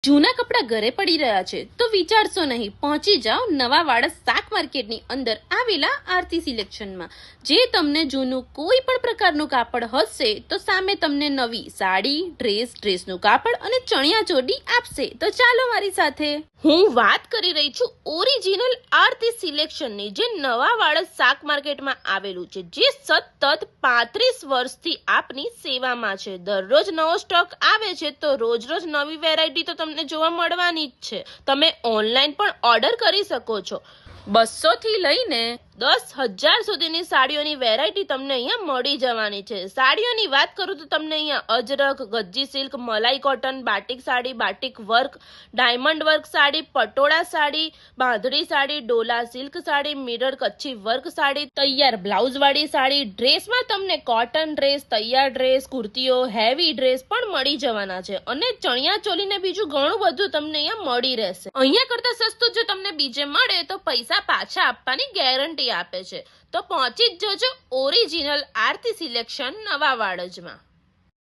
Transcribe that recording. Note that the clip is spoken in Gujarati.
જૂના કપડાં ઘરે પડી રહ્યા છે તો વિચારશો નહીં, પહોંચી જાઓ નવા વાળસ શાક માર્કેટની અંદર આવેલા આરતી સિલેક્શનમાં, જે તમને જૂનું કોઈ પણ પ્રકારનું કાપડ હશે તો સામે તમને નવી સાડી, ડ્રેસનું કાપડ અને ચણિયા ચોળી આપશે। તો ચાલો મારી સાથે, હું વાત કરી રહી છું ઓરિજિનલ આરતી સિલેક્શનની, જે નવા વાળસ શાક માર્કેટમાં આવેલું છે, જે સતત 35 વર્ષથી આપની સેવામાં છે। દરરોજ નવો સ્ટોક આવે છે તો રોજ નવી વેરાયટી તો તમને જોવા મળવાની જ છે। તમે ઓનલાઈન પણ ઓર્ડર કરી શકો છો। 200 થી લઈને 10,000 સુધીની સાડીઓની વેરાયટી તમને અહીંયા મળી જવાની છે। સાડીઓની વાત કરું તો તમને અહીંયા અજરક, ગज्जी સિલ્ક, મલાઈ cotton, batik sari, batik work, diamond work sari, patola sari, bandhani sari, Dola silk sari, mirror Kutchi work sari, તૈયાર બ્લાઉઝ વાળી સાડી, ડ્રેસમાં તમને કોટન ડ્રેસ, તૈયાર ડ્રેસ, કુર્તીઓ, હેવી ડ્રેસ પણ મળી જવાના છે। અને ચણિયા ચોલીને બીજું ઘણું બધું તમને અહીંયા મળી રહેશે। અહીંયા કરતા સસ્તું જો તમને બીજે મળે તો પૈસા પાછા આપવાની ગેરંટી આપે છે। તો પહોંચી જ જજો ઓરિજિનલ આરતી સિલેક્શન નવા વાડજમાં।